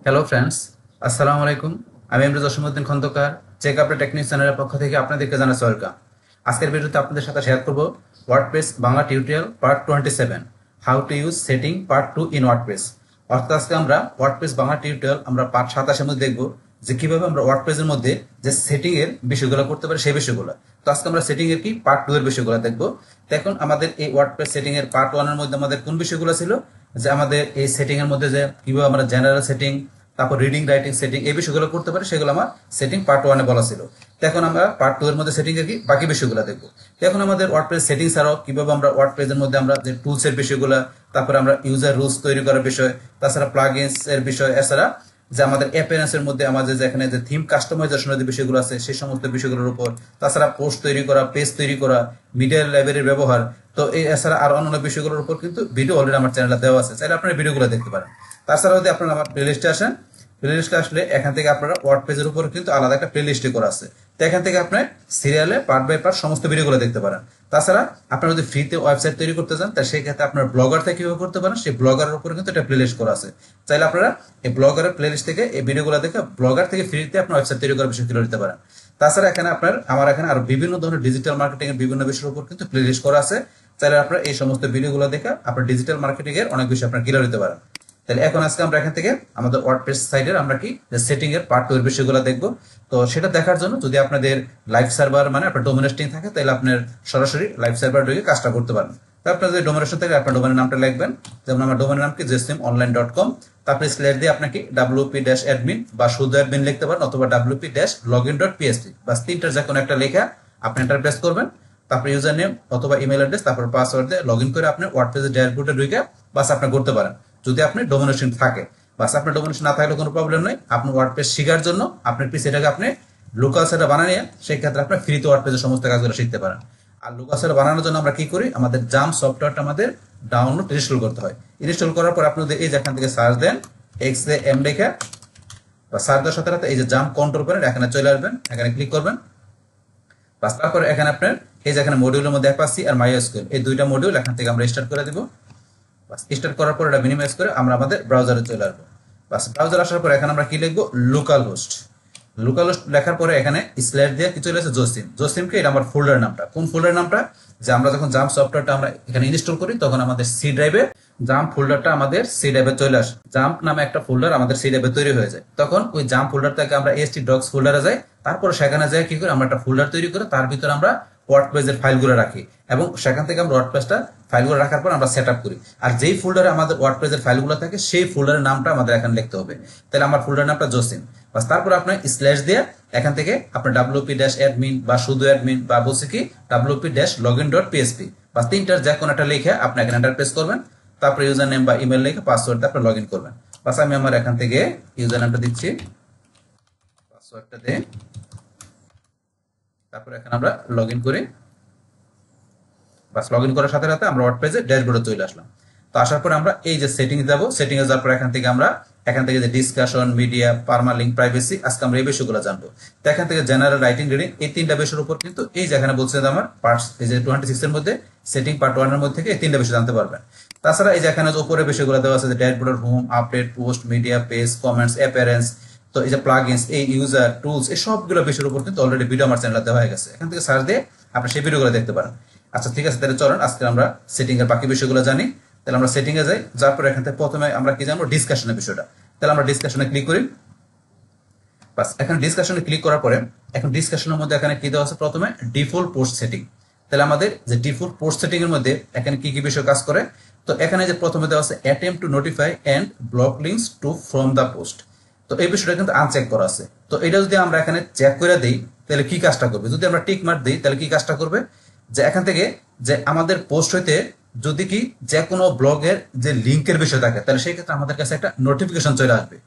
Hello friends, আসসালামু আলাইকুম। আমি Emrul Jasimuddin Khandakar, check update technique চ্যানেলের পক্ষ থেকে আপনাদেরকে জানাচ্ছি ওয়েলকাম। আজকের ভিডিওতে আপনাদের সাথে শেয়ার করব WordPress Bangla tutorial part 27, how to use setting part 2 in WordPress. অর্থাৎ আজকে আমরা ওয়ার্ডপ্রেস বাংলা টিউটোরিয়াল আমরা পার্ট 27 মধ্যে দেখব যে কিভাবে আমরা ওয়ার্ডপ্রেসের মধ্যে যে সেটিং এর বিষয়গুলো করতে পারি সেই বিষয়গুলো। তো আজকে আমরা সেটিং এর কি পার্ট 2 এর বিষয়গুলো দেখব। এখন আমাদের এই ওয়ার্ডপ্রেস সেটিং এর পার্ট 1 এর মধ্যে আমাদের কোন বিষয়গুলো ছিল, যে আমাদের এই সেটিং এর মধ্যে যে কিভাবে আমরা জেনারেল সেটিং, তারপর রিডিং রাইটিং সেটিং এই বিষয়গুলো করতে পারি, সেগুলো আমার সেটিং পার্ট 1 এ বলা ছিল। তো এখন আমরা পার্ট 2 এর মধ্যে সেটিং এর কি বাকি বিষয়গুলো দেখব। তো এখন আমাদের ওয়ার্ডপ্রেস সেটিং ছাড়াও কিভাবে আমরা ওয়ার্ডপ্রেসের মধ্যে আমরা যে টুলস এর বিষয়গুলো, তারপর আমরা ইউজার রুলস তৈরি করার বিষয়, তাছাড়া প্লাগইনস এর বিষয়, এছাড়া যে আমাদের অ্যাপিয়ারেন্সের মধ্যে আমাদের যে এখানে যে থিম কাস্টমাইজেশনের যে বিষয়গুলো আছে সেই সমস্ত বিষয়গুলোর উপর, তাছাড়া পোস্ট তৈরি করা, পেজ তৈরি করা, মিডিয়া লাইব্রেরির ব্যবহার, তো এই এছাড়া আর অন্যান্য বিষয়গুলোর উপর কিন্তু ভিডিও অলরেডি আমার চ্যানেলে দেওয়া আছে, চাইলে আপনারা ভিডিওগুলো দেখতে পারেন। তাছাড়া যদি আপনারা আমার প্লেলিস্টে আসেন, প্লেলিস্টে আসলে এখান থেকে আপনারা ওয়ার্ডপ্রেসের উপর কিন্তু আলাদা একটা প্লেলিস্টে করা আছে। তো এখান থেকে আপনি সিরিয়ালে পার্ট বাই পার্ট সমস্ত ভিডিওগুলো দেখতে পারেন। তাছাড়া আপনারা যদি ফ্রিতে ওয়েবসাইট তৈরি করতে চান, তাহলে সেই ক্ষেত্রে আপনার ব্লগার থেকে কিভাবে করতে পারেন সেই ব্লগারের উপরে কিন্তু একটা প্লেলিস্ট করা আছে। চাইলে আপনারা এই ব্লগারের প্লেলিস্ট থেকে এই ভিডিওগুলো দেখে ব্লগার থেকে ফ্রিতে আপনার ওয়েবসাইট তৈরি করার বিষয় তুলে নিতে পারেন। তাছাড়া এখানে আমার এখানে আরো বিভিন্ন ধরনের ডিজিটাল মার্কেটিং এর বিভিন্ন বিষয়ের উপর কিন্তু প্লেলিস্ট করা আছে। চাইলে আপনারা এই সমস্ত ভিডিওগুলো দেখে আপনার ডিজিটাল মার্কেটিং এর অনেক বিষয় আপনারা ক্লিয়ার হতে পারেন। তাহলে এখন আজকে আমরা এখান থেকে আমাদের ওয়ার্ডপ্রেস সাইটের আমরা কি সেটিং এর পার্ট 2 এর বিষয়গুলো দেখব। তো সেটা দেখার জন্য যদি আপনাদের লাইভ সার্ভার মানে আপনার ডোমেন হোস্টিং থাকে, তাহলে আপনার সরাসরি লাইভ সার্ভার ঢুকে কাজটা করতে পারেন। তো আপনার যদি ডোমেন হোস্টিং থাকে আপনার ডোমেনের নামটা লিখবেন, যেমন আমার ডোমেনের নাম কি jsimonline.com, তারপরে স্ল্যাশ দিয়ে আপনাকে wp-admin বা শুধু অ্যাডমিন লিখতে পারেন, অথবা wp-login.php, বাস তিনটার যে কোনো একটা লেখা আপনি এন্টার প্রেস করবেন। তারপরে ইউজার নেম অথবা ইমেল অ্যাড্রেস, তারপর পাসওয়ার্ড দিয়ে লগইন করে আপনি ওয়ার্ডপ্রেসের ড্যাশবোর্ডে ঢুকে বাস আপনি করতে পারেন, যদি আপনি ডোমিনেশন থাকে। বাস আপনার ডোমিনেশন না থাকলে কোনো প্রবলেম নেই। আপনি ওয়ার্ডপ্রেস শেখার জন্য আপনার পিসিটাকে আপনি লোকাল সেটআপ বানিয়ে সেই ক্ষেত্রে আপনি ফ্রিতে ওয়ার্ডপ্রেসের সমস্ত কাজগুলো শিখতে পারেন। আর লোকাল সেটআপ বানানোর জন্য আমরা কি করি, আমাদের জাম সফটওয়্যারটা আমাদের ডাউনলোড ইনস্টল করতে হয়। ইনস্টল করার পর আপনি যদি এই যে এখান থেকে সার্চ দেন XAM লেখা, বা সার্চ দেওয়ার সাথে সাথে এই যে জাম কন্ট্রোল করেন এখানে চলে আসবেন, এখানে ক্লিক করবেন। বাস তারপর এখানে আপনার এই যে এখানে মডিউলের মধ্যে অ্যাপাচি আর মাইএসকিউএল এই দুইটা মডিউল এখান থেকে আমরা স্টার্ট করে দিব। স্টার্ট করার পর এটা মিনিমাইজ করে আমরা আমাদের ব্রাউজারে চলে আসবো। বাস ব্রাউজার আসার পর এখানে আমরা কি লিখবো, লোকাল হোস্ট। লোকাল হোস্ট লেখার পরে এখানে স্ল্যাশ দিয়ে কি চলে আসে জসিমকে, এটা আমার ফোল্ডার নামটা। কোন ফোল্ডার নামটা, যে আমরা যখন জাম সফটওয়্যারটা আমরা এখানে ইনস্টল করি তখন আমাদের সি ড্রাইভে জাম ফোল্ডারটা আমাদের সি ড্রাইভে চলে আসে। জাম্প নামে একটা ফোল্ডার আমাদের সি ড্রাইভে তৈরি হয়ে যায়, তখন ওই জাম্প ফোল্ডার থেকে আমরা এসটি ডক্স ফোল্ডারে যাই। তারপর সেখানে যাই কি করি, আমরা একটা ফোল্ডার তৈরি করে তার ভিতরে আমরা ওয়ার্ডপ্রেসের ফাইলগুলো রাখি, এবং সেখান থেকে আমরা ওয়ার্ডপ্রেসটা ফাইলগুলো রাখার পর আমরা সেট আপ করি। আর যেই ফোল্ডারে আমাদের ওয়ার্ডপ্রেসের ফাইলগুলো থাকে সেই ফোল্ডারের নামটা আমাদের এখানে লিখতে হবে। তাহলে আমার ফোল্ডার নামটা জসিম। বাস তারপর আপনার স্ল্যাশ দিয়ে এখান থেকে আপনার wp-admin বা শুধু অ্যাডমিন বা বলছে কি wp-login.php বা তিনটার যে কোনো একটা লিখে আপনি এখানে এন্টার প্রেস করবেন। তারপরে ইউজার নেম বা ইমেল লিখে পাসওয়ার্ড দিয়ে আপনি লগ ইন করবেন। বাস আমি আমার এখান থেকে ইউজার নামটা দিচ্ছি, পাসওয়ার্ডটা দিয়ে তারপর এখানে আমরা লগ ইন করি। বাস লগ ইন করার সাথে সাথে আমরা ওয়ার্ডপ্রেসে ড্যাশবোর্ডে চলে আসলাম। তো আসার পর আমরা এই যে সেটিংস যাব, সেটিংয়ে যাওয়ার পর এখান থেকে যে ডিসকাশন, মিডিয়া, পারমালিঙ্ক, প্রাইভেসি, আজকে আমরা এই বিষয়গুলো জানবো। তো এখান থেকে জেনারেল, রাইটিং, রিডিং এই তিনটা বিষয়ের উপর কিন্তু এই যে এখানে বলছে যে আমার পার্টস এই যে 26 এর মধ্যে সেটিং পার্ট 1 এর মধ্যে থেকে এই তিনটা বিষয় জানতে পারবেন। তাছাড়া এই যে এখানে যে উপরে বিষয়গুলো দেওয়া আছে, যে ড্যাশবোর্ডের home, update, post, media, page, comments, appearance, তো এই যে প্লাগইনস, এই ইউজার টুলস, এই সবগুলো বিষয়ের উপর কিন্তু অলরেডি ভিডিও আমার চ্যানেলে দেওয়া হয়ে গেছে। এখান থেকে সার্চ দিয়ে আপনি সেই ভিডিওগুলো দেখতে পারেন। আচ্ছা ঠিক আছে, তাহলে চলেন আজকে আমরা সেটিং এর বাকি বিষয়গুলো জানি। তাহলে আমরা সেটিং এ যাই, যার পর এখান থেকে প্রথমে আমরা কি জানবো, ডিসকাশনের বিষয়টা। তাহলে আমরা ডিসকাশনে ক্লিক করি। বাস এখানে ডিসকাশনে ক্লিক করার পরে এখন ডিসকাশনের মধ্যে এখানে কি দেওয়া আছে, প্রথমে ডিফল্ট পোস্ট সেটিং। তাহলে আমাদের যে ডিফল্ট পোস্ট সেটিং এর মধ্যে এখানে কি কি বিষয় কাজ করে, তো এখানে যে প্রথমে দেওয়া আছে attempt to notify and block links to from the post, তো এই বিষয়টা কিন্তু আনচেক করা আছে। তো এটা যদি আমরা এখানে চেক করে দেই তাহলে কি কাজটা করবে, যদি আমরা টিক মার্ক দিই তাহলে কি কাজটা করবে, যে এখান থেকে যে আমাদের পোস্ট হইতে যদি কি যে কোনো ব্লগের যে লিঙ্কের বিষয় থাকে তাহলে সেই ক্ষেত্রে আমাদের কাছে একটা নোটিফিকেশন চলে আসবে।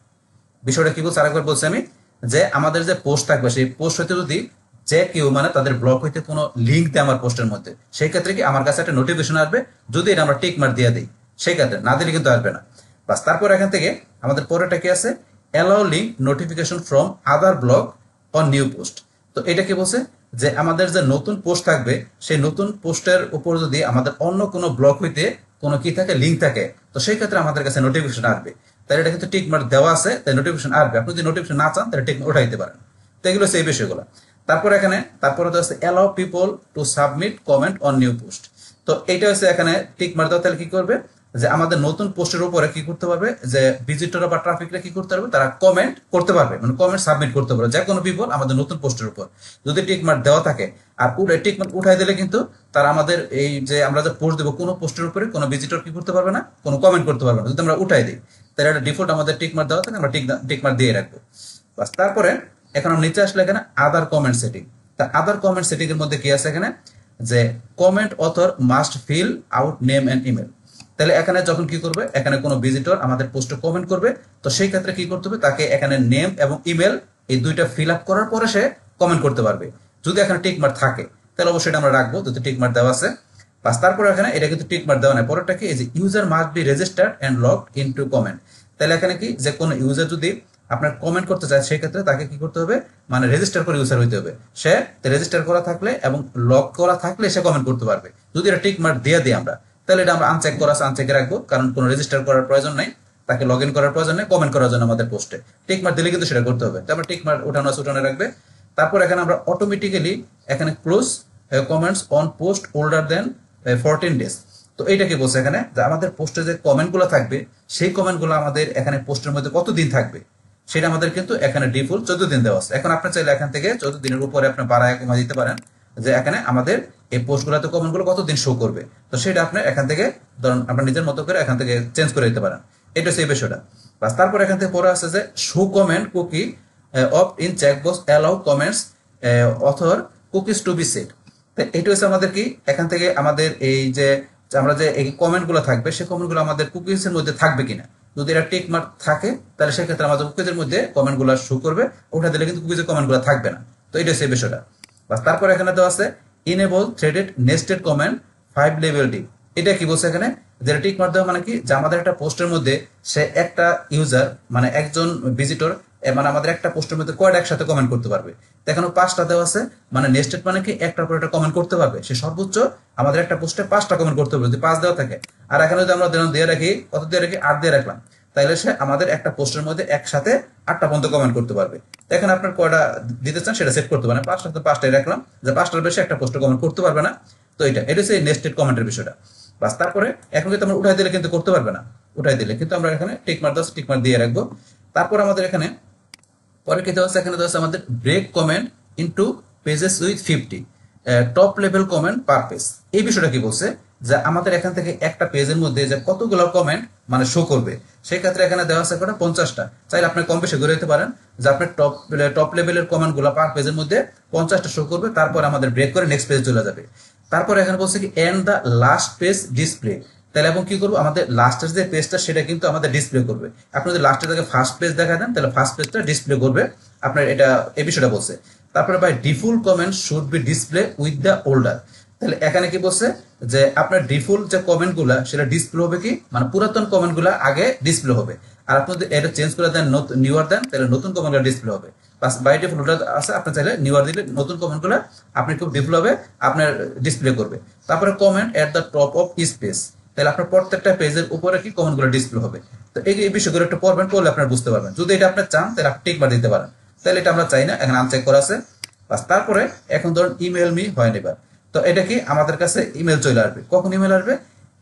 বিষয়টা কি বলছে আরেকবার বলছি আমি, যে আমাদের যে পোস্ট থাকবে সেই পোস্ট হইতে যদি যে কেউ মানে তাদের ব্লগ হইতে কোনো লিঙ্ক দেয় আমার পোস্টের মধ্যে, সেই ক্ষেত্রে কি আমার কাছে একটা নোটিফিকেশন আসবে, যদি এটা আমরা টিক মার্ক দিয়ে দিই। সেই ক্ষেত্রে না দিলে কিন্তু আসবে না। বাস তারপর এখান থেকে আমাদের পরেটা কি আছে, allow link notification from other blog on new post. তো এটা কি বলছে, যে আমাদের যে নতুন পোস্ট থাকবে সেই নতুন পোস্টের উপর যদি আমাদের অন্য কোনো ব্লগ হইতে কোনো কি থাকে, লিঙ্ক থাকে, তো সেই ক্ষেত্রে আমাদের কাছে নোটিফিকেশন আসবে। তাহলে এটা কিন্তু টিক মার্ক দেওয়া আছে, তাই নোটিফিকেশন আসবে। আপনি যদি নোটিফিকেশন না চান তাহলে টিক উঠাই দিতে পারেন। তো এগুলো সেই বিষয়গুলো। তারপরে তো আছে allow people to submit comment on new post. তো এইটা হচ্ছে এখানে টিক মার্ক দেওয়া। তাহলে কি করবে যে আমাদের নতুন পোস্টের উপরে কি করতে পারবে, যে ভিজিটর বা ট্রাফিকরা কি করতে পারবে, তারা কমেন্ট করতে পারবে, মানে কমেন্ট সাবমিট করতে পারবে যে কোনো পিপল আমাদের নতুন পোস্টের উপর যদি টিক মার্ক দেওয়া থাকে। আর টিক মার্ক উঠাই দিলে কিন্তু তারা আমাদের এই যে আমরা যে পোস্ট দেবো কোনো পোস্টের উপরে কোনো ভিজিটর কি করতে পারবে না, কোনো কমেন্ট করতে পারবে না। যদি আমরা উঠাই দিই তাহলে একটা ডিফল্ট আমাদের টিক মার্ক দেওয়া থাকে, আমরা টিক মার্ক দিয়ে রাখবো। বাস তারপরে এখন আমরা নিচে আসলে এখানে আদার কমেন্ট সেটিং। তা আদার কমেন্ট সেটিং এর মধ্যে কি আছে এখানে, যে comment author must fill out name and email. তাহলে এখানে যখন কি করবে, এখানে কোনো ভিজিটর আমাদের পোস্টে কমেন্ট করবে, তো সেই ক্ষেত্রে কি করতে হবে, তাকে এখানে নেম এবং ইমেল এই দুইটা ফিল আপ করার পরে সে কমেন্ট করতে পারবে। যদি এখানে টিক মার্ক থাকে তাহলে অবশ্যই এটা আমরা রাখবো, যদি টিক মার্ক দেওয়া আছে। বাস তারপরে এখানে এটা কিন্তু টিক মার্ক দেওয়া নাই। পরেরটা কি, এই যে user must be registered and logged into comment. তাহলে এখানে কি, যে কোনো ইউজার যদি আপনার কমেন্ট করতে চায় সেই ক্ষেত্রে তাকে কি করতে হবে, মানে রেজিস্টার করে ইউজার হইতে হবে। সে রেজিস্টার করা থাকলে এবং লক করা থাকলে সে কমেন্ট করতে পারবে। যদি এটা টিক মার্ক দিয়ে দিই আমরা, তাহলে এটা আমরা আনচেক করা আছে, আনচেকে রাখবো, কারণ কোনো রেজিস্টার করার প্রয়োজন নাই, তাকে লগ ইন করার প্রয়োজন নেই কমেন্ট করার জন্য আমাদের পোস্টে। টিক মার্ক দিলে কিন্তু সেটা করতে হবে। তারপর টিক মার্ক উঠানো আছে, উঠানো রাখবে। তারপর এখানে আমরা অটোমেটিক্যালি এখানে close comments on post older than 14 days. তো এইটা কি বলছে এখানে, যে আমাদের পোস্টে যে কমেন্টগুলো থাকবে সেই কমেন্টগুলো আমাদের এখানে পোস্টের মধ্যে কতদিন থাকবে সেটা আমাদের কিন্তু এখানে ডিফল্ট 14 দিন দেওয়া আছে। এখন আপনি চাইলে এখান থেকে 14 দিনের উপরে আপনি বাড়ায় কমা দিতে পারেন, যে এখানে আমাদের এই পোস্টগুলোতে কমেন্টগুলো কতদিন শো করবে। তো সেটা আপনি এখান থেকে ধরুন আপনার নিজের মতো করে এখান থেকে চেঞ্জ করে দিতে পারেন। এটা সেই বিষয়টা। বাস তারপর এখান থেকে পরে আছে যে show comment cookie of in checkbox allow comments author cookies to be set. তো এটা হচ্ছে আমাদের কি, এখান থেকে আমাদের এই যে আমরা যে এই কমেন্টগুলো থাকবে সেই কমেন্টগুলো আমাদের কুকিজের মধ্যে থাকবে কিনা। যদি এটা টিক মার্ক থাকে তাহলে সেক্ষেত্রে আমাদের কুকিজের মধ্যে কমেন্টগুলো শো করবে, ওটা দিলে কিন্তু কুকিজের কমেন্টগুলো থাকবে না। তো এটা সেই বিষয়টা। বাস তারপর এখানে দেওয়া আছে enable threaded nested comment 5 level D. এটা কি বলছে এখানে, যে টিক মার্ক দেওয়া মানে কি, যে আমাদের একটা পোস্টের মধ্যে সে একটা ইউজার মানে একজন ভিজিটর মানে আমাদের একটা পোস্টের মধ্যে কয়টা একসাথে কমেন্ট করতে পারবে। তো এখানে 5টা দেওয়া আছে, মানে নেস্টেড মানে কি একটার পর একটা কমেন্ট করতে পারবে। সে সর্বোচ্চ আমাদের একটা পোস্টে 5টা কমেন্ট করতে পারবে যদি 5 দেওয়া থাকে। আর এখানে যদি আমরা দিয়ে রাখি, কত দিয়ে রাখি, 8 দিয়ে রাখলাম, তাহলে সে আমাদের একটা পোস্টের মধ্যে একসাথে 8টা পর্যন্ত কমেন্ট করতে পারবে। তো এখানে আপনার কয়টা দিতে চান সেটা সেট করতে পারেন। 5টা তো 5টাই রাখলাম, যে 5টার বেশি একটা পোস্টে কমেন্ট করতে পারবে না। তো এটা হচ্ছে নেস্টেড কমেন্টের বিষয়টা। বাস তারপরে এখন কিন্তু আমরা উঠাই দিলে কিন্তু করতে পারবে না, উঠাই দিলে কিন্তু আমরা এখানে টিক মার্ক দাও, টিক মার্ক দিয়ে রাখবো। তারপর আমাদের এখানে পরে কি দেওয়া আছে, এখানে দেওয়া আছে আমাদের break comment into pages with 50 top level comment per page. এই বিষয়টা কি বলছে, যে আমাদের এখান থেকে একটা পেজের মধ্যে যে কতগুলো কমেন্ট মানে শো করবে, সেই ক্ষেত্রে এখানে দেওয়া আছে কটা, 50টা। চাইলে আপনি কম বেশি করে দিতে পারেন, যে আপনার টপ লেভেলের কমেন্ট গুলো পার পেজের মধ্যে 50টা শো করবে, তারপর আমাদের ব্রেক করে নেক্সট পেজে চলে যাবে। তারপর এখানে বলছে কি and the last page display. তাহলে এবং কি করবো, আমাদের লাস্টের যে পেজটা সেটা কিন্তু আমাদের ডিসপ্লে করবে। আপনি যদি লাস্টের থেকে ফার্স্ট পেজ দেখা দেন তাহলে ফার্স্ট পেজটা ডিসপ্লে করবে আপনার, এটা এই বিষয়টা বলছে। তারপরে by default comment should be display with the older. তাহলে এখানে কি বলছে, যে আপনার ডিফল্ট যে কমেন্ট গুলা সেটা ডিসপ্লে হবে কি, মানে পুরাতন কমেন্ট গুলা আগে ডিসপ্লে হবে। আর আপনি যদি এটা চেঞ্জ করে দেন নিউয়ার দেন, তাহলে নতুন কমেন্ট গুলো ডিসপ্লে হবে। বাই ডিফল্ট আছে, আপনি চাইলে নিউয়ার দিলে নতুন কমেন্ট গুলা আপনি খুব ডিসপ্লে হবে, আপনার ডিসপ্লে করবে। তারপরে comment at the top of each page. তাহলে আপনার প্রত্যেকটা পেজের উপরে কি কমেন্ট গুলো ডিসপ্লে হবে। তো এই বিষয়গুলো একটু পড়বেন, পড়লে আপনার বুঝতে পারবেন। যদি এটা আপনি চান তাহলে আপনি টিক মার দিতে পারেন, তাহলে এটা আমরা চাই না, এখানে আনচেক করা আছে। বাস তারপরে এখন ধরুন ইমেল মি হয় না এবার। তো এটা কি আমাদের কাছে ইমেল চলে আসবে, কখন ইমেল আসবে,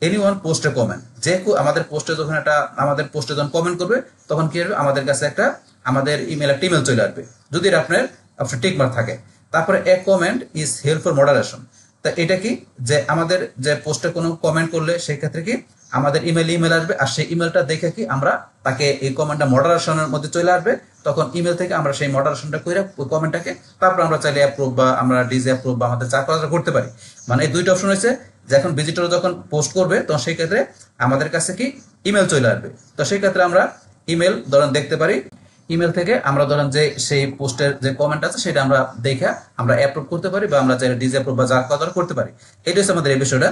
এনিওয়ান পোস্টে কমেন্ট, যে আমাদের পোস্টে যখন একটা আমাদের পোস্টে যখন কমেন্ট করবে তখন কি হবে, আমাদের কাছে একটা আমাদের একটা ইমেল চলে আসবে, যদি এটা আপনার অপশন টিক মার্ক থাকে। তারপরে a comment is help for moderation. তা এটা কি, যে আমাদের যে পোস্টে কোনো কমেন্ট করলে সেই ক্ষেত্রে কি আমাদের ইমেল আসবে, আর সেই ইমেলটা দেখে কি আমরা তাকে এই কমেন্টটা মডারেশনের মধ্যে চলে আসবে, তখন ইমেল থেকে আমরা সেই মডারেশনটা করে কমেন্টটাকে তারপর আমরা চাইলে অ্যাপ্রুভ বা আমরা ডিজ অ্যাপ্রুভ বা আমাদের চার করতে পারি। মানে এই দুইটা অপশন হয়েছে, যখন ভিজিটর যখন পোস্ট করবে তখন সেই ক্ষেত্রে আমাদের কাছে কি ইমেল চলে আসবে। তো সেই ক্ষেত্রে আমরা ইমেল ধরেন দেখতে পারি, ইমেল থেকে আমরা ধরেন যে সেই পোস্টের যে কমেন্ট আছে সেটা আমরা দেখে আমরা অ্যাপ্রুভ করতে পারি, বা আমরা চাইলে ডিসঅ্যাপ্রুভ বা যার কথা করতে পারি। এটা হচ্ছে আমাদের এই বিষয়টা।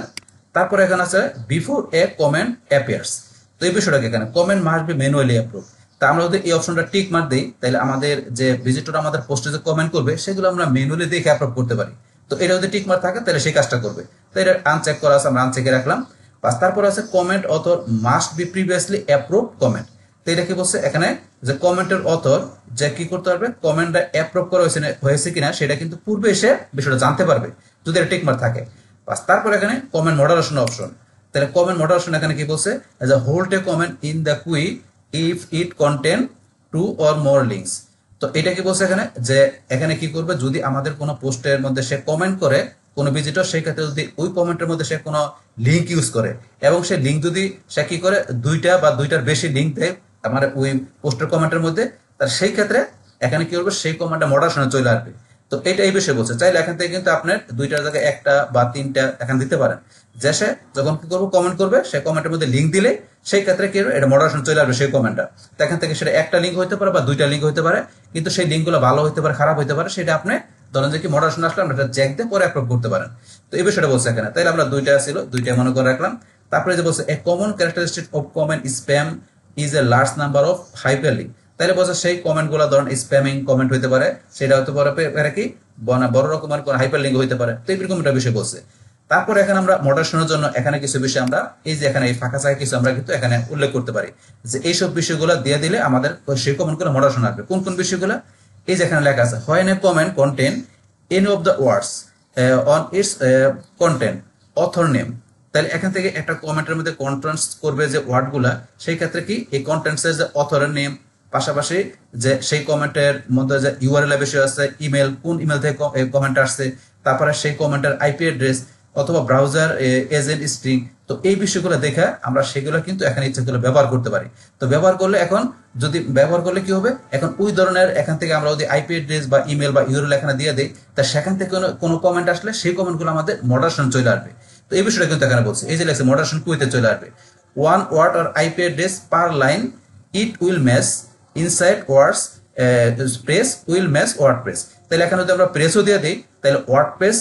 তারপরে এখানে আছে বিফোর এ কমেন্ট অ্যাপিয়ার্স। তো এই বিষয়টাকে এখানে comment must be manually approve. তা আমরা যদি এই অপশনটা টিক মার্ক দিই তাহলে আমাদের যে ভিজিটর আমাদের পোস্টে যে কমেন্ট করবে সেগুলো আমরা ম্যানুয়ালি দেখে অ্যাপ্রুভ করতে পারি। তো এটা যদি টিক মার্ক থাকে তাহলে সেই কাজটা করবে। তো এটা আনচেক করা আছে, আমরা আনচেকে রাখলাম। বাস তারপর আছে comment author must be previously approve comment. তো এটা কি বলছে এখানে যে কমেন্টের অথর যে কি করতে পারবে, কমেন্টটা অ্যাপ্রুভ করা হয়েছে কিনা সেটা কিন্তু পূর্বে এসে বিষয়টা জানতে পারবে যদি এটা টিকমার্ক থাকে। বাস তারপর এখানে কমেন্ট মডারেশন অপশন। তাহলে কমেন্ট মডারেশন এখানে কি বলছে, as a hold a comment in the queue if it contain 2 or more links. তো এটা কি বলছে এখানে যে এখানে কি করবে, যদি আমাদের কোনো পোস্টের মধ্যে সে কমেন্ট করে কোনো ভিজিটর, সেই ক্ষেত্রে যদি ওই কমেন্টের মধ্যে সে কোনো লিঙ্ক ইউজ করে এবং সেই লিঙ্ক যদি সে কি করে দুইটা বা দুইটার বেশি লিঙ্ক দেয় আমার ওই পোস্টের কমেন্টের মধ্যে, তার সেই ক্ষেত্রে এখানে কি করবে, সেই কমেন্টটা মডারেশনে চলে আসবে। তো এটা এই বিষয়ে বলছে, চাইলে এখান থেকে কিন্তু আপনার দুইটার জায়গায় একটা বা তিনটা এখানে দিতে পারেন, যে সে যখন কি করবো কমেন্ট করবে সেই কমেন্টের মধ্যে লিঙ্ক দিলে সেই ক্ষেত্রে কি হবে, এটা মডারেশন চলে আসবে সেই কমেন্টটা। তো এখান থেকে সেটা একটা লিঙ্ক হতে পারে বা দুইটা লিঙ্ক হতে পারে, কিন্তু সেই লিঙ্কগুলো ভালো হতে পারে খারাপ হতে পারে, সেটা আপনি ধরেন যে কি মডারেশন আসলে আমরা এটা চেক দিয়ে পরে অ্যাপ্রুভ করতে পারেন। তো এই বিষয়টা বলছে এখানে, তাইলে আমরা দুইটা ছিল দুইটা মনে করে রাখলাম। তারপরে যে বলছে a common characteristic of comment spam is a large number of hyperlink. তাহলে বলছে সেই কমেন্ট গুলা ধরেন স্প্যামিং কমেন্ট হইতে পারে, সেটা হতে পারে কি বড় রকমের কোন হাইপার লিঙ্ক হইতে পারে। তো এইরকম একটা বিষয় বলছে। তারপর এখানে আমরা মডারেশনের জন্য এখানে কিছু বিষয় আমরা এই যে এখানে এই ফাঁকা জায়গায় কিছু আমরা কিন্তু এখানে উল্লেখ করতে পারি যে এইসব বিষয়গুলো দিয়ে দিলে আমাদের সেই কমেন্ট গুলো মডারেশন আসবে। কোন কোন বিষয়গুলো, এই যে এখানে লেখা আছে, when a comment contain any of the words on it's content author name. তাহলে এখান থেকে একটা কমেন্টের মধ্যে কন্টেন্টস করবে যে ওয়ার্ডগুলা, সেই ক্ষেত্রে কি এই কন্টেন্টসের যে অথরের নেম, পাশাপাশি যে সেই কমেন্টের মধ্যে যে ইউআরএল বিষয় আছে, ইমেল কোন ইমেল থেকে কমেন্ট আসছে, তারপরে সেই কমেন্টের আইপি অ্যাড্রেস অথবা ব্রাউজার এজেন্ট স্ট্রিং। তো এই বিষয়গুলো দেখে আমরা সেগুলো কিন্তু এখানে ইচ্ছা করলে ব্যবহার করতে পারি। তো ব্যবহার করলে এখন যদি ব্যবহার করলে কি হবে, এখন ওই ধরনের এখান থেকে আমরা যদি আইপি অ্যাড্রেস বা ইমেল বা ইউআরএল এখানে দিয়ে দিই, তা সেখান থেকে কোনো কমেন্ট আসলে সেই কমেন্টগুলো আমাদের মডারেশন চলে আসবে। তো এই বিষয়টা কিন্তু এখানে বলছে, এই যে লেখছে মডারেশন কুইতে চলে আসবে। One word or IP address per line it will match inside words press will match WordPress. তাহলে এখানে যদি আমরা প্রেসও দিয়ে দিই, তাহলে ওয়ার্ডপ্রেস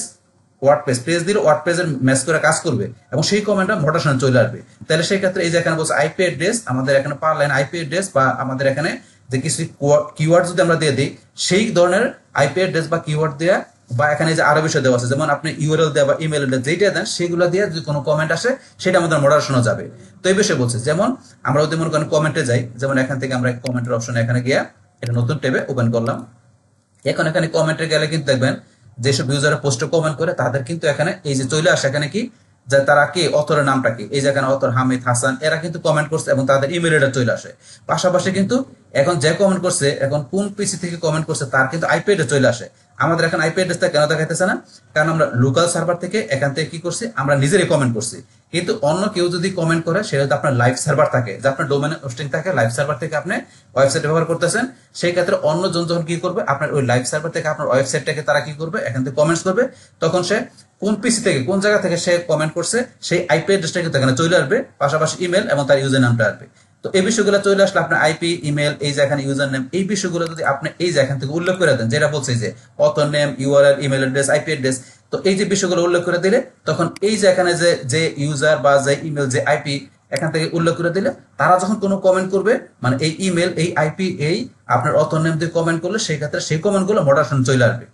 প্রেস দিলে ওয়ার্ডপ্রেসের ম্যাচ করে কাজ করবে এবং সেই কমেন্টটা মডারেশন চলে আসবে। তাহলে সেই ক্ষেত্রে এই যে এখানে বলছে আইপি অ্যাড্রেস, আমাদের এখানে পার লাইন আইপি অ্যাড্রেস বা আমাদের এখানে যে কিছু কিওয়ার্ড যদি আমরা দিয়ে দিই, সেই ধরনের আইপি অ্যাড্রেস বা কিওয়ার্ড দেওয়া বা এখানে যে আরো বিষয় দেওয়া আছে, যেমন আপনি ইউআরএল দেওয়া বা ইমেল অ্যাড্রেস যেটা দেন সেগুলো দিয়ে যদি কোনো কমেন্ট আসে সেটা আমাদের মডারেশনও যাবে। তো এই বিষয়ে বলছে, যেমন আমরা যদি মনে করেন কমেন্টে যাই, যেমন এখান থেকে আমরা কমেন্টের অপশনে এখানে গিয়ে এটা নতুন ট্যাবে ওপেন করলাম। এখন এখানে কমেন্টে গেলে কিন্তু দেখবেন যেসব ইউজার পোস্টে কমেন্ট করে তাদের কিন্তু এখানে এই যে চলে আসে এখানে কি যে তারা কি অথরের নামটা কি, এই যে এখানে অথর হামিদ হাসান এরা কিন্তু কমেন্ট করছে এবং তাদের ইমেল এটা চলে আসে। পাশাপাশি কিন্তু এখন যে কমেন্ট করছে এখন কোন পিসি থেকে কমেন্ট করছে তার কিন্তু আইপি অ্যাড্রেস চলে আসে। আমাদের এখন আইপি অ্যাড্রেসটা কেন দেখাইতেছে না, কারণ আমরা লোকাল সার্ভার থেকে এখান থেকে কি করছি, আমরা নিজেরই কমেন্ট করছি। কিন্তু অন্য কেউ যদি কমেন্ট করে সেটা তো আপনার লাইভ সার্ভার থাকে, যে আপনার ডোমেন হোস্টিং থাকে, লাইভ সার্ভার থেকে আপনি ওয়েবসাইট ব্যবহার করতেছেন, সেই ক্ষেত্রে অন্যজন যখন কি করবে আপনার ওই লাইভ সার্ভার থেকে আপনার ওয়েবসাইটটাকে তারা কি করবে এখান থেকে কমেন্টস করবে, তখন সে কোন পিসি থেকে কোন জায়গা থেকে সে কমেন্ট করছে সেই আইপি অ্যাড্রেসটা কিন্তু এখানে চলে আসবে, পাশাপাশি ইমেল এবং তার ইউজার নামটা আসবে। তো এই বিষয়গুলো চলে আসলে আপনার আইপি ইমেল এই যে এখানে ইউজার নেম, এই বিষয়গুলো যদি আপনি এই যে এখান থেকে উল্লেখ করে দেন, যেটা বলছে যে author name URL email address IP address, তো এই যে বিষয়গুলো উল্লেখ করে দিলে তখন এই যে এখানে যে ইউজার বা যে ইমেল যে আইপি এখান থেকে উল্লেখ করে দিলে তারা যখন কোনো কমেন্ট করবে, মানে এই ইমেল এই আইপি এই আপনার অথর নেম দিয়ে কমেন্ট করলে সেই ক্ষেত্রে সেই কমেন্টগুলো মডারেশন চলে আসবে।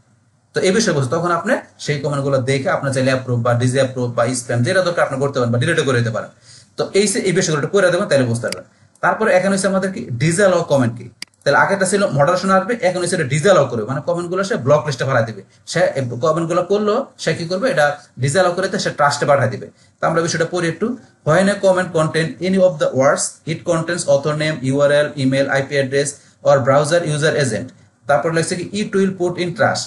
তো এই বিষয়ে বলছে, তখন আপনি সেই কমেন্টগুলো দেখে আপনার চাইলে অ্যাপ্রুভ বা ডিসঅ্যাপ্রুভ বা স্প্যাম যেটা দরকার আপনি করতে পারেন বা ডিলিট করে দিতে পারেন। তো এই বিষয়গুলো করে দেবেন, তাহলে বুঝতে পারবেন। তারপরে এখন হচ্ছে আমাদের কি ডিসঅ্যালাউ কমেন্ট কি, তাহলে আগেটা ছিল মডারেশন আসবে, এখন হচ্ছে এটা ডিসঅ্যালাউ করবে, মানে কমেন্টগুলো সে ব্লক লিস্টে পাঠিয়ে দিবে। সে কমেন্টগুলো করলো সে কি করবে, এটা ডিসঅ্যালাউ করে সে ট্রাস্টে পাঠিয়ে দিবে। তো আমরা বিষয়টা পড়ি একটু। When a comment content any of the words it contents author name URL email IP address or browser user agent, তারপর লেখছে কি it will put in trust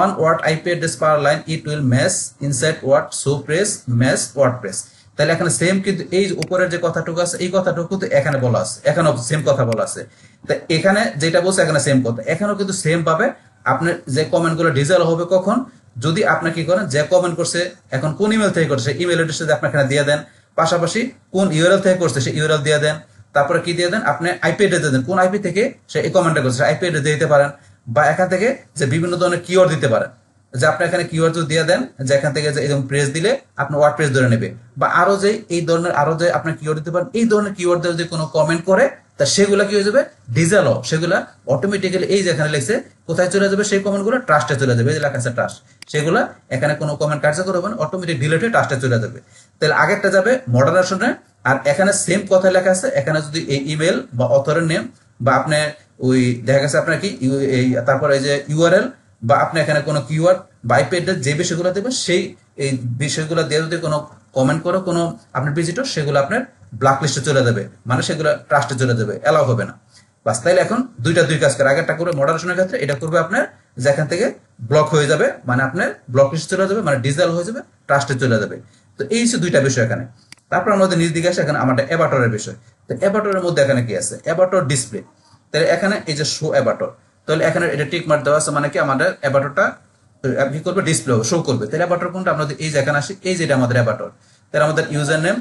one word IP address per line it will mesh inside word so press mesh wordpress। তাহলে এখানে same কিন্তু এই উপরের যে কথাটুকু আছে এই কথাটুকু তো এখানে বলা আছে, এখানেও সেম কথা বলা আছে। তো এখানে যেটা বলছে এখানে সেম কথা, এখানেও কিন্তু সেম পাবে। আপনার যে কমেন্টগুলো ডিজেল হবে কখন, যদি আপনি কি করেন যে কমেন্ট করছে এখন কোন ইমেল থেকে করছে ইমেল অ্যাড্রেস আপনি এখানে দিয়ে দেন, পাশাপাশি কোন ইউআরএল থেকে করছে সেই ইউআরএল দিয়ে দেন, তারপরে কি দিয়ে দেন আপনি আইপি অ্যাড্রেস দিয়ে দেন, কোন আইপি থেকে সে এই কমেন্টটা করছে আইপি অ্যাড্রেস দিয়ে দিতে পারেন, বা এখান থেকে যে বিভিন্ন ধরনের কিওয়ার্ড দিতে পারেন, যে আপনি এখানে কিওয়ার্ড দিয়ে দেন যে এখান থেকে যে এরকম প্রেস দিলে আপনি ওয়ার্ড প্রেস ধরে নেবে, বা আরো যে এই ধরনের আরো যে আপনি কিওয়ার্ড দিতে পারেন, এই ধরনের কিওয়ার্ড দিয়ে যদি কোনো কমেন্ট করে তা সেগুলা কি হয়ে যাবে ডিসঅ্যালাউ, সেগুলা অটোমেটিক্যালি এই যেখানে লিখছে কোথায় চলে যাবে, সেই কমেন্টগুলো ট্রাস্টে চলে যাবে, এই যে লেখা আছে ট্রাস্ট, সেগুলা এখানে কোনো কমেন্ট কার্যকর হবে না, অটোমেটিক ডিলিট হয়ে ট্রাস্টে চলে যাবে। তাহলে আগেরটা যাবে মডারেশনে, আর এখানে সেম কথা লেখা আছে, এখানে যদি এই ইমেল বা অথরের নেম বা আপনার ওই দেখা গেছে আপনার কি তারপর এই যে ইউআরএল বা আপনি এখানে কোনো কিওয়ার্ড বা আইপি অ্যাড্রেস যে বিষয়গুলো দেবে সেই এই বিষয়গুলো দিয়ে যদি কোনো কমেন্ট করো কোনো আপনার ভিজিটর, সেগুলো আপনার ব্ল্যাক লিস্টে চলে যাবে, মানে সেগুলো ট্রাস্টে চলে যাবে, এলাও হবে না। বাস তাইলে এখন দুই কাজ করে, আগেরটা করবে মডারেশনের ক্ষেত্রে, এটা করবে আপনার যেখান থেকে ব্লক হয়ে যাবে, মানে আপনার ব্লক লিস্টে চলে যাবে, মানে ডিসঅ্যালাউ হয়ে যাবে, ট্রাস্টে চলে যাবে। তো এই হচ্ছে দুইটা বিষয় এখানে। তারপর আমাদের নিজ দিকে আসে এখানে আমাদের অ্যাবাটরের বিষয়। তো অ্যাবাটরের মধ্যে এখানে কি আছে, অ্যাবাটর ডিসপ্লে। তাহলে এখানে এই যে শো অ্যাবাটর, তাহলে এখানে এটা টিক মার্ক দেওয়া আছে, মানে কি আমাদের অ্যাবাটরটা কি করবে, ডিসপ্লে শো করবে। তাহলে অ্যাবাটর কোনটা, আমরা এই যে এখানে আসি, এই যেটা আমাদের অ্যাবাটর। তাহলে আমাদের ইউজার নেম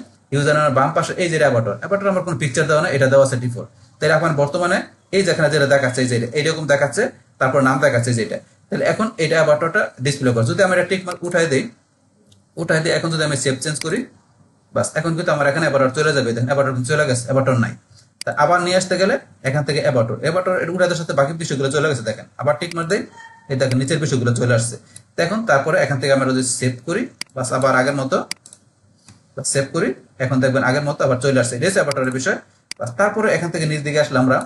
বাম পাশে এই যে অ্যাবাটর, অ্যাবাটর আমার কোনো পিকচার দেওয়া না, এটা দেওয়া আছে ডিফল্ট। তাহলে এখন বর্তমানে এই যেখানে যেটা দেখাচ্ছে এই যে এইরকম দেখাচ্ছে, তারপর নাম দেখাচ্ছে যেটা। তাহলে এখন এটা অ্যাবাটরটা ডিসপ্লে করে, যদি আমরা টিক মার্ক উঠাই দিই, এখন যদি আমি সেভ চেঞ্জ করি, বাস এখন কিন্তু আমার এখানে অ্যাবাটর চলে যাবে, দেখেন অ্যাবাটর চলে গেছে, অ্যাবাটর নাই। তা আবার নিয়ে আসতে গেলে এখান থেকে অ্যাবাটর উঠাদের সাথে বাকি বিষয়গুলো চলে গেছে, দেখেন আবার টিক মার দেই, এই দেখেন নিচের বিষয়গুলো চলে আসছে। এখন তারপরে এখান থেকে আমরা যদি সেভ করি, বাস আবার আগের মতো সেভ করি, এখন দেখবেন আগের মতো আবার চলে আসছে, এটা অ্যাবাটরের বিষয়। বাস তারপরে এখান থেকে নিচ দিকে আসলে আমরা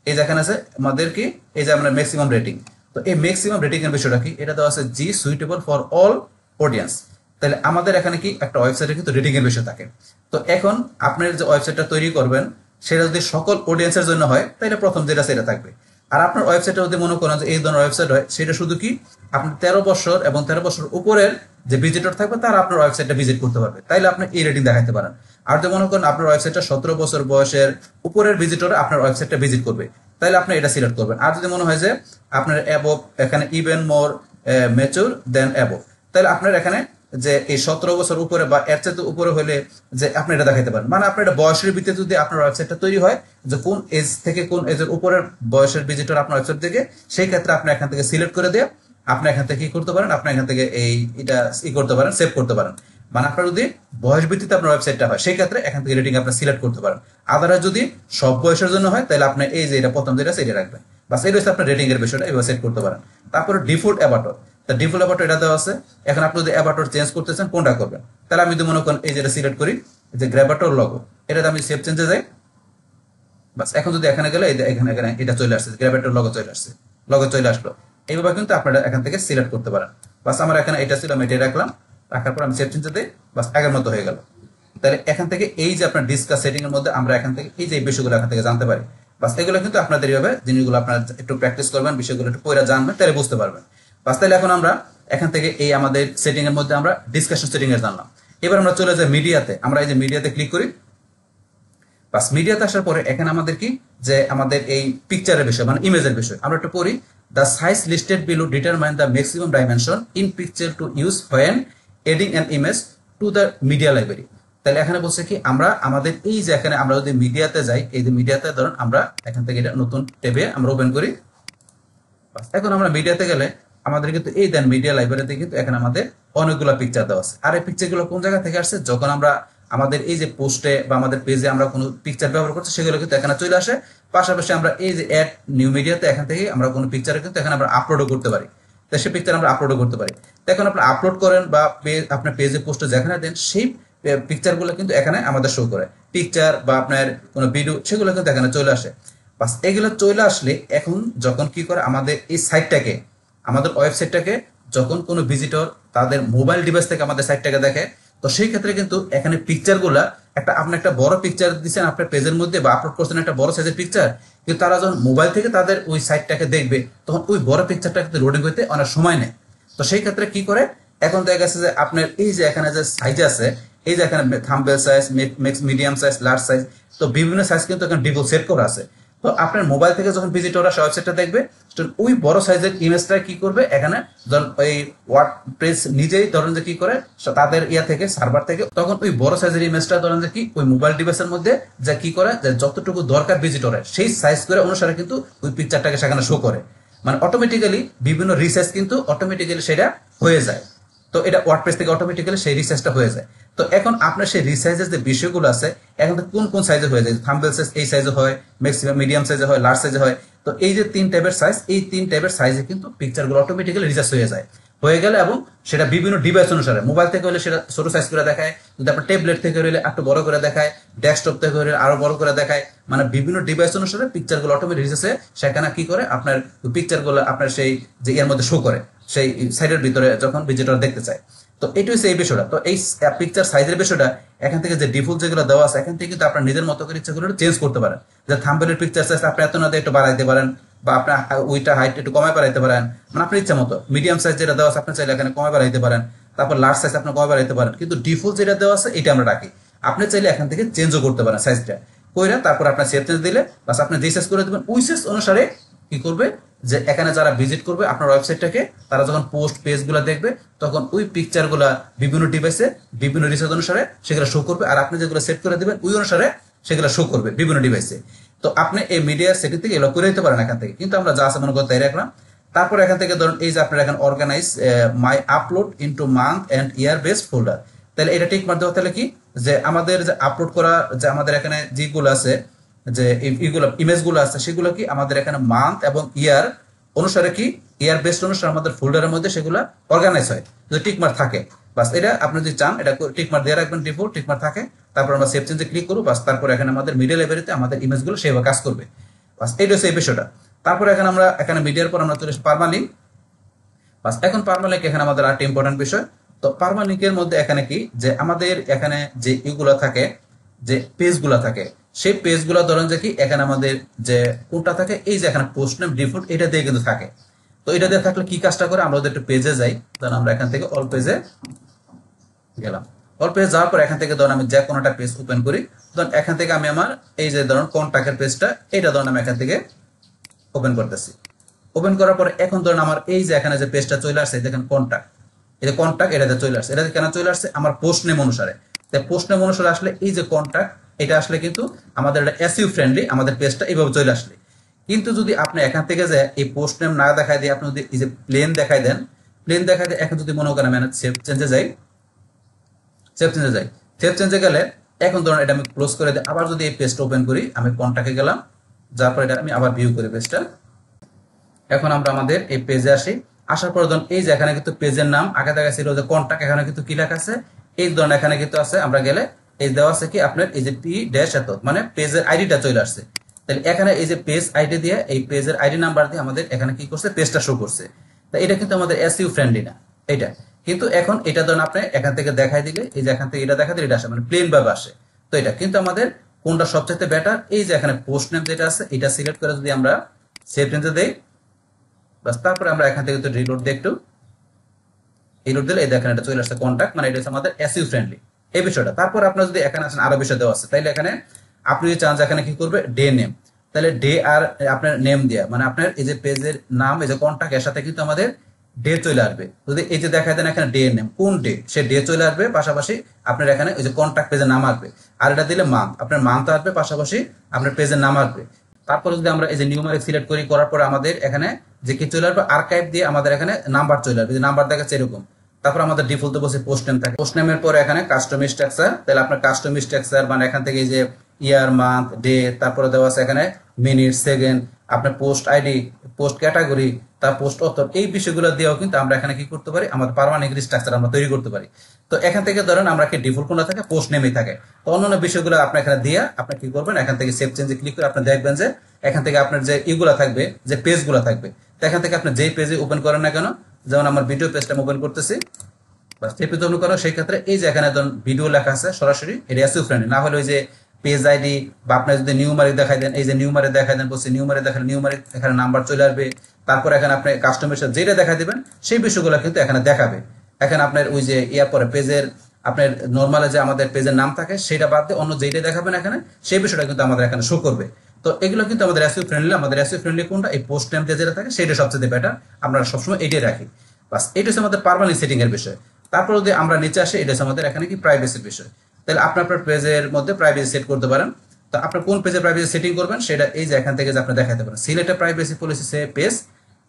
এই যেখানে আছে আমাদের কি, এই যে আমরা ম্যাক্সিমাম রেটিং। তো এই ম্যাক্সিমাম রেটিং এর বিষয়টা কি, এটা দেওয়া আছে জি সুইটেবল ফর অল অডিয়েন্স। তাহলে আমাদের এখানে কি একটা ওয়েবসাইটে কিন্তু রেটিং এর বিষয় থাকে। তো এখন আপনার যে ওয়েবসাইটটা তৈরি করবেন সেটা যদি সকল অডিয়েন্সের জন্য হয়, তাহলে প্রথম যেটা সেটা থাকবে। আর আপনার ওয়েবসাইটে যদি মনে করেন যে এই ধরনের ওয়েবসাইট হয়, সেটা শুধু কি আপনি 13 বছর এবং 13 বছর উপরের যে ভিজিটর থাকবে তারা আপনার ওয়েবসাইটটা ভিজিট করতে পারবে, তাইলে আপনি এই রেটিং দেখাতে পারেন। আর যদি মনে করেন আপনার ওয়েবসাইটটা 17 বছর বয়সের উপরের ভিজিটর আপনার ওয়েবসাইটটা ভিজিট করবে, তাহলে আপনি এটা সিলেক্ট করবেন। আর যদি মনে হয় যে আপনার অ্যাবভ, এখানে ইভেন মোর ম্যাচিউর দেন অ্যাবভ, তাহলে আপনার এখানে যে এই 17 বছর উপরে বা এর চেয়ে উপরে হলে যে আপনি এটা দেখাতে পারেন, মানে আপনার এটা বয়সের ভিত্তিতে যদি আপনার ওয়েবসাইটটা তৈরি হয় যে কোন এজ থেকে কোন এজের উপরের বয়সের ভিজিটর আপনার ওয়েবসাইট থেকে, সেই ক্ষেত্রে আপনি এখান থেকে সিলেক্ট করে দিয়ে আপনি এখান থেকে কি করতে পারেন, আপনি এখান থেকে এটা করতে পারেন, সেভ করতে পারেন। মানে আপনার যদি বয়স ভিত্তিতে আপনার ওয়েবসাইটটা হয়, সেই ক্ষেত্রে এখান থেকে রেটিং আপনি সিলেক্ট করতে পারেন। আদারওয়াইজ যদি সব বয়সের জন্য হয়, তাহলে আপনি এই যে এটা প্রথম যেটা সেটা রাখবেন, বাস এই রয়েছে আপনার রেটিং এর বিষয়টা, এবার সেট করতে পারেন। তারপরে ডিফল্ট অ্যাবাটর, তা ডিফল্ট অ্যাবাটর এটা দেওয়া আছে। এখন আপনি যদি অ্যাবাটর চেঞ্জ করতেছেন কোনটা করবেন, তাহলে আমি যদি মনে করেন এই যেটা সিলেক্ট করি, যে গ্র্যাবাটর লগো, এটাতে আমি সেভ চেঞ্জে যাই, বাস এখন যদি এখানে গেলে এখানে এটা চলে আসছে, গ্র্যাবাটর লগো চলে আসছে, লগো চলে আসলো। এইভাবে কিন্তু আপনারা এখান থেকে সিলেক্ট করতে পারেন। বাস আমার এখানে এটা ছিল, আমি এটা রাখলাম, রাখার পর আমি সেভ চেঞ্জে দিই, বাস আগের মতো হয়ে গেল। তাহলে এখান থেকে এই যে আপনার ডিসকাস সেটিং এর মধ্যে আমরা এখান থেকে এই যে বিষয়গুলো এখান থেকে জানতে পারি। বাস এগুলো কিন্তু আপনাদের এইভাবে জিনিসগুলো আপনারা একটু প্র্যাকটিস করবেন, বিষয়গুলো একটু পড়ে জানবেন, তাহলে বুঝতে পারবেন। বাস তাহলে এখন আমরা এখান থেকে এই আমাদের সেটিং এর মধ্যে আমরা ডিসকাশন সেটিং এর জানলাম। এবার আমরা চলে যাই মিডিয়াতে, আমরা এই যে মিডিয়াতে ক্লিক করি। বাস মিডিয়াতে আসার পরে এখানে আমাদের কি, যে আমাদের এই পিকচারের বিষয় মানে ইমেজের বিষয় আমরা একটু পড়ি। The size listed below determine the maximum dimension in picture to use when adding an image to the media library. তাহলে এখানে বলছে কি, আমরা আমাদের এই যে এখানে আমরা যদি মিডিয়াতে যাই, এই যে মিডিয়াতে ধরুন আমরা এখান থেকে এটা নতুন ট্যাবে আমরা ওপেন করি। এখন আমরা মিডিয়াতে গেলে আমাদের কিন্তু এই দেন মিডিয়া লাইব্রেরিতে কিন্তু এখানে আমাদের অনেকগুলো পিকচার দেওয়া আছে। আর এই পিকচারগুলো কোন জায়গা থেকে আসছে, যখন আমরা আমাদের এই যে পোস্টে বা আমাদের পেজে আমরা কোনো পিকচার ব্যবহার করছি, সেগুলো কিন্তু এখানে চলে আসে। পাশাপাশি আমরা এই যে অ্যাড নিউ মিডিয়াতে এখান থেকে আমরা কোনো পিকচার কিন্তু এখানে আমরা আপলোডও করতে পারি, তো সেই পিকচার আমরা আপলোডও করতে পারি। এখন আপনি আপলোড করেন বা আপনার পেজে পোস্টে যেখানে দেন, সেই পিকচারগুলো কিন্তু এখানে আমাদের শো করে, পিকচার বা আপনার কোনো ভিডিও, সেগুলো কিন্তু এখানে চলে আসে। বাস এগুলো চলে আসলে এখন যখন কি করে, আমাদের এই সাইটটাকে, আমাদের ওয়েবসাইটটাকে যখন কোনো ভিজিটর তাদের মোবাইল ডিভাইস থেকে আমাদের সাইটটাকে দেখে, তো সেই ক্ষেত্রে কিন্তু এখানে পিকচারগুলা আপনি একটা বড় পিকচার দিচ্ছেন আপনার পেজের মধ্যে বা আপলোড করছেন একটা বড় সাইজের পিকচার, কিন্তু তারা যখন মোবাইল থেকে তাদের ওই সাইটটাকে দেখবে, তখন ওই বড় পিকচারটা কিন্তু লোডিং হইতে অনেক সময় নেয়। তো সেই ক্ষেত্রে কি করে, এখন দেখা গেছে যে আপনার এই যে এখানে যে সাইজ আছে, এই যে এখানে thumbnail size, medium size, large size, তো বিভিন্ন সাইজ কিন্তু এখানে ডিফল্ট সেট করা আছে। তো আপনার মোবাইল থেকে যখন ভিজিটররা ওয়েবসাইটটা দেখবে, ওই বড় সাইজের ইমেজটা কি করবে, এখানে যখন ওই ওয়ার্ডপ্রেস নিজেই ধরেন যে কি করে তাদের থেকে সার্ভার থেকে, তখন ওই বড় সাইজের ইমেজটা ধরেন যে কি ওই মোবাইল ডিভাইসের মধ্যে যা কি করে, যে যতটুকু দরকার ভিজিটরের সেই সাইজ করে অনুসারে কিন্তু ওই পিকচারটাকে সেখানে শো করে, মানে অটোমেটিক্যালি বিভিন্ন রিসার্চ কিন্তু অটোমেটিক্যালি সেটা হয়ে যায়। তো এটা ওয়ার্ডপ্রেস থেকে অটোমেটিক্যালি সেই রিসার্চটা হয়ে যায়। তো এখন আপনার সেই রিসাইজের যে বিষয়গুলো আছে এখন কোন কোন সাইজে হয়ে যায়, থাম্বনেল সাইজ এই সাইজে হয়, ম্যাক্সিমাম মিডিয়াম সাইজে হয়, লার্জ সাইজে হয়। তো এই যে 3 টাইপের সাইজ, এই 3 টাইপের সাইজে কিন্তু পিকচারগুলো অটোমেটিক্যালি রিসাইজ হয়ে যায়, হয়ে গেলে এবং সেটা বিভিন্ন ডিভাইস অনুসারে, মোবাইল থেকে হলে সেটা ছোট সাইজ করে দেখায়, যদি আপনার ট্যাবলেট থেকে হলে একটু বড় করে দেখায়, ডেস্কটপ থেকে হলে আরো বড় করে দেখায়, মানে বিভিন্ন ডিভাইস অনুসারে পিকচারগুলো অটোমেটিক রিসাইজ হয়ে সেখানে কি করে আপনার পিকচারগুলো আপনার সেই যে এর মধ্যে শো করে সেই সাইডের ভিতরে যখন ভিজিটর দেখতে চায়। তো এটা হচ্ছে এই বিষয়টা। তো এই পিকচার সাইজের বিষয়টা এখান থেকে যে ডিফল্ট যেগুলো দেওয়া আছে এখান থেকে কিন্তু আপনার নিজের মতো করে ইচ্ছা করে চেঞ্জ করতে পারেন, যে থাম্বনেলের পিকচার সাইজ আপনি এত না দিয়ে একটু বাড়াইতে পারেন, বা আপনার ওইটা হাইট একটু কমায় বাড়াইতে পারেন, মানে আপনার ইচ্ছা মতো। মিডিয়াম সাইজ যেটা দেওয়া আছে আপনি চাইলে এখানে কমায় বাড়াইতে পারেন, তারপর লার্জ সাইজ আপনি কমায় বাড়াইতে পারেন, কিন্তু ডিফল্ট যেটা দেওয়া আছে এটা আমরা রাখি। আপনি চাইলে এখান থেকে চেঞ্জও করতে পারেন সাইজটা কইরা, তারপর আপনার সেভ চেঞ্জ দিলে বাস আপনি যে সাইজ করে দেবেন ওই সাইজ অনুসারে কি করবে, যে এখানে যারা ভিজিট করবে আপনার ওয়েবসাইটটাকে, তারা যখন পোস্ট পেজগুলো দেখবে তখন ওই পিকচারগুলা বিভিন্ন ডিভাইসে বিভিন্ন রিসার্চ অনুসারে সেগুলো শো করবে, আর আপনি যেগুলো সেট করে দিবেন ওই অনুসারে সেগুলো শো করবে বিভিন্ন ডিভাইসে। তো আপনি এই মিডিয়া সেটিং থেকে এগুলো করে দিতে পারেন এখান থেকে, কিন্তু আমরা যা আছে মনে করতে রাখলাম। তারপর এখান থেকে ধরুন এই যে আপনার এখানে organize my upload into month and year based folder, তাহলে এটা ঠিক মার দেওয়া, তাহলে কি যে আমাদের যে আপলোড করা যে আমাদের এখানে যেগুলো আছে, যে এইগুলো ইমেজগুলো আছে সেগুলো কি আমাদের এখানে মান্থ এবং ইয়ার অনুসারে, কি ইয়ার বেসড অনুসারে আমাদের ফোল্ডারের মধ্যে সেগুলো অর্গানাইজ হয়, যদি টিকমার থাকে। বাস এটা আপনি যদি চান এটা টিকমার দিয়ে রাখবেন, ডিফল্ট টিকমার থাকে, তারপর আমরা সেভ চেঞ্জে ক্লিক করব, বাস তারপর এখানে আমাদের মিডিয়া লাইব্রেরিতে আমাদের ইমেজগুলো সেভাবে কাজ করবে। বাস এইটা হচ্ছে এই বিষয়টা। তারপর এখানে আমরা এখানে মিডিয়ার পর আমরা চলে আসি পারমালিঙ্ক। বাস এখন পারমালিঙ্ক এখানে আমাদের আরেকটা ইম্পর্টেন্ট বিষয়। তো পারমালিঙ্কের মধ্যে এখানে কি যে আমাদের এখানে যে ইগুলো থাকে, যে পেজগুলো থাকে, সেই পেজগুলো ধরেন যে কি এখানে আমাদের যে কোনটা থাকে, এই যে এখানে পোস্ট নেম ডিফল্ট এটা দিয়ে কিন্তু থাকে। তো এটা দিয়ে থাকলে কি কাজটা করে, আমরা একটু পেজে যাই, ধরুন আমরা এখান থেকে অল পেজে গেলাম। অল পেজে যাওয়ার পর এখান থেকে ধরুন আমি যে কোনোটা পেজ ওপেন করি, ধরুন এখান থেকে আমি আমার এই যে ধরুন কন্টাক্টের পেজটা এটা ধরুন আমি এখান থেকে ওপেন করতেছি। ওপেন করার পরে এখন ধরুন আমার এই যে এখানে যে পেজটা চলে আসছে, দেখেন কন্টাক্ট, এই যে কন্টাক্ট এটাতে চলে আসছে, এটাতে কেন চলে আসছে, আমার পোস্ট নেম অনুসারে। তাই পোস্ট নেম অনুসারে আসলে এই যে কন্টাক্ট এটা আসলে কিন্তু আমাদের এটা এসইও ফ্রেন্ডলি, আমাদের পেজটা এইভাবে চলে আসলে। কিন্তু যদি আপনি এখান থেকে যে এই পোস্ট নেম না দেখায় দিয়ে আপনি যদি এই যে প্লেন দেখাই দেন, প্লেন দেখাই দিয়ে এখন যদি মনে করেন আমি সেভ চেঞ্জে যাই, সেভ চেঞ্জে যাই, সেভ চেঞ্জে গেলে এখন ধরুন এটা আমি ক্লোজ করে দিই, আবার যদি এই পেজটা ওপেন করি, আমি কন্টাক্টে গেলাম, যার পর এটা আমি আবার ভিউ করি পেজটা। এখন আমরা আমাদের এই পেজে আসি, আসার পর ধরুন এই যে এখানে কিন্তু পেজের নাম আগে দেখা ছিল যে কন্টাক্ট, এখানে কিন্তু কি লেখা আছে, এই ধরুন এখানে কিন্তু আছে, আমরা গেলে এই দেওয়া আছে কি আপনার এই যে পি ড্যাশ এত, মানে পেজের আইডিটা চলে আসছে। তাহলে এখানে এই যে পেজ আইডি দিয়ে এই পেজের আইডি নাম্বার দিয়ে আমাদের এখানে কি করছে, পেজটা শো করছে। তা এটা কিন্তু আমাদের এসইও ফ্রেন্ডলি না এটা, কিন্তু এখন এটা ধরুন আপনি এখান থেকে দেখাই দিলে এই যে এখান থেকে এটা দেখা দিলে এটা আসে, মানে প্লেন ভাবে আসে। তো এটা কিন্তু আমাদের কোনটা সবচেয়ে বেটার, এই যে এখানে পোস্ট নেম যেটা আছে এটা সিলেক্ট করে যদি আমরা সেভ চেঞ্জে দেই, বাস তারপরে আমরা এখান থেকে তো রিলোড দিই, একটু রিলোড দিলে এই দেখেন এটা চলে আসছে কন্টাক্ট, মানে এটা হচ্ছে আমাদের এসইও ফ্রেন্ডলি এই বিষয়টা। তারপর আপনার যদি এখানে আসেন আরো বিষয় দেওয়া আছে, তাইলে এখানে আপনি যদি চান এখানে কি করবে ডে নেম, তাহলে ডে আর আপনার নেম দেয়া, মানে আপনার এই যে পেজের নাম এই যে কন্টাক্ট এর সাথে কিন্তু আমাদের ডে চলে আসবে। যদি এই যে দেখায় দেন এখানে ডে নেম কোন ডে, সে ডে চলে আসবে, পাশাপাশি আপনার এখানে ওই যে কন্টাক্ট পেজের নাম আসবে। আর এটা দিলে মান্থ, আপনার মান্থ আসবে, পাশাপাশি আপনার পেজের নাম আসবে। তারপর যদি আমরা এই যে নিউমারিক সিলেক্ট করি, করার পরে আমাদের এখানে যে কি চলে আসবে আর্কাইভ দিয়ে আমাদের এখানে নাম্বার চলে আসবে, যে নাম্বার দেখাচ্ছে এরকম। তারপর আমাদের ডিফল্ট বসে পোস্ট নেম থাকে, পোস্ট নেমের পরে এখানে কাস্টম স্ট্রাকচার, তাহলে আপনার কাস্টম স্ট্রাকচার মানে এখান থেকে এই যে ইয়ার মান্থ ডে, তারপরে দেওয়া আছে এখানে মিনিট সেকেন্ড, আপনার পোস্ট আইডি, পোস্ট ক্যাটাগরি, তার পোস্ট অথর, এই বিষয়গুলো দিয়েও কিন্তু আমরা এখানে কি করতে পারি, আমাদের পারমানেন্ট স্ট্রাকচার আমরা তৈরি করতে পারি। তো এখান থেকে ধরেন আমরা কি ডিফল্ট কোনটা থাকে, পোস্ট নেমই থাকে। তো অন্যান্য বিষয়গুলো আপনি এখানে দিয়ে আপনি কি করবেন, এখান থেকে সেভ চেঞ্জে ক্লিক করে আপনি দেখবেন যে এখান থেকে আপনার যে ইগুলা থাকবে, যে পেজগুলো থাকবে, তো এখান থেকে আপনি যেই পেজে ওপেন করেন না কেন, যেমন আমার ভিডিও পেজটা আমি ওপেন করতেছি, বাস এই পেজ ওপেন করো, সেই ক্ষেত্রে এই যে এখানে ধরুন ভিডিও লেখা আছে সরাসরি এটা এসইও ফ্রেন্ডলি, না হলে ওই যে পেজ আইডি বা আপনি যদি নিউমারিক দেখাই দেন, এই যে নিউমারিক দেখাই দেন, বলছি নিউমারিক দেখালে নিউমারিক এখানে নাম্বার চলে আসবে। তারপর এখানে আপনি কাস্টমার সাথে যেটা দেখা দিবেন সেই বিষয়গুলো কিন্তু এখানে দেখাবে। এখানে আপনার ওই যে ইয়ার পরে পেজের আপনার নর্মালে যে আমাদের পেজের নাম থাকে সেটা বাদ দিয়ে অন্য যেটা দেখাবেন এখানে সেই বিষয়টা কিন্তু আমাদের এখানে শো করবে। তো এগুলো কিন্তু আমাদের এসইও ফ্রেন্ডলি। আমাদের এসইও ফ্রেন্ডলি কোনটা, এই পোস্ট নেম দিয়ে যেটা থাকে সেটা সবচেয়ে বেটার, আমরা সবসময় এটাই রাখি। বাস এটা হচ্ছে আমাদের পারমানেন্ট সেটিং এর বিষয়। তারপর যদি আমরা নিচে আসি, এটা হচ্ছে আমাদের এখানে কি প্রাইভেসির বিষয়। তাহলে আপনার পেজের মধ্যে প্রাইভেসি সেট করতে পারেন। তো আপনার কোন পেজে প্রাইভেসি সেটিং করবেন সেটা এই যে এখান থেকে যে আপনি দেখাতে পারেন, সিলেক্ট প্রাইভেসি পলিসি সে পেজ,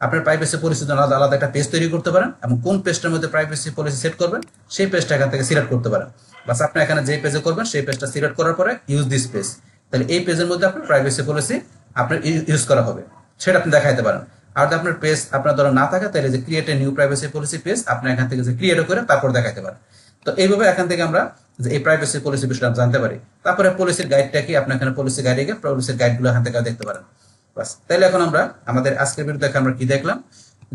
আপনার প্রাইভেসি পলিসির জন্য আলাদা আলাদা একটা পেজ তৈরি করতে পারেন এবং কোন পেজটার মধ্যে প্রাইভেসি পলিসি সেট করবেন সেই পেজটা এখান থেকে সিলেক্ট করতে পারেন। বাস আপনি এখানে যে পেজে করবেন সেই পেজটা সিলেক্ট করার পরে ইউজ দিস পেজ, তাহলে এই পেজের মধ্যে আপনার প্রাইভেসি পলিসি আপনার ইউজ করা হবে, সেটা আপনি দেখাইতে পারেন। আর যদি আপনার পেজ আপনার ধরো না থাকে তাহলে যে create a new privacy policy page আপনি এখান থেকে যে ক্রিয়েট করে তারপর দেখাইতে পারেন। তো এইভাবে এখান থেকে আমরা যে এই প্রাইভেসি পলিসি বিষয়টা জানতে পারি। তারপরে পলিসির গাইডটা কি, আপনি এখানে পলিসি গাইডে গিয়ে পলিসির গাইডগুলো এখান থেকে দেখতে পারেন। বাস, তাহলে এখন আমরা আমাদের আজকের ভিডিওতে আমরা কি দেখলাম,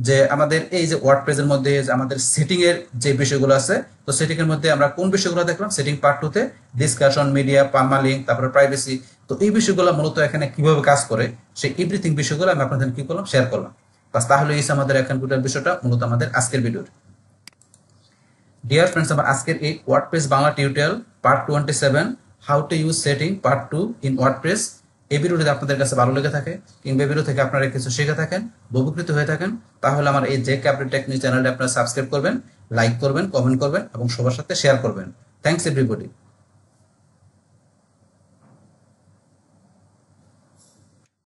যে আমাদের এই যে ওয়ার্ডপ্রেসের মধ্যে যে আমাদের সেটিং এর যে বিষয়গুলো আছে, তো সেটিং এর মধ্যে আমরা কোন বিষয়গুলো দেখলাম, সেটিং পার্ট 2 তে ডিসকাশন, মিডিয়া, পারমালিঙ্ক, তারপরে প্রাইভেসি। তো এই বিষয়গুলো মূলত এখানে কিভাবে কাজ করে সেই এভরিথিং বিষয়গুলো আমি আপনাদের কি করলাম, শেয়ার করলাম। বাস, তাহলে এই আমাদের এখন টোটাল বিষয়টা মূলত আমাদের আজকের ভিডিওর। ডিয়ার ফ্রেন্ডস, আমার আজকের এই WordPress Bangla tutorial part 27 how to use setting part 2 in WordPress, এই ভিডিওটি আপনাদের কাছে ভালো লেগে থাকে কিংবা ভিডিও থেকে আপনারা কিছু শিখে থাকেন, উপকৃত হয়ে থাকেন, তাহলে আমার এই জেক আপডেট টেক নিউজ চ্যানেলটি আপনারা সাবস্ক্রাইব করবেন, লাইক করবেন, কমেন্ট করবেন এবং সবার সাথে শেয়ার করবেন। Thanks everybody.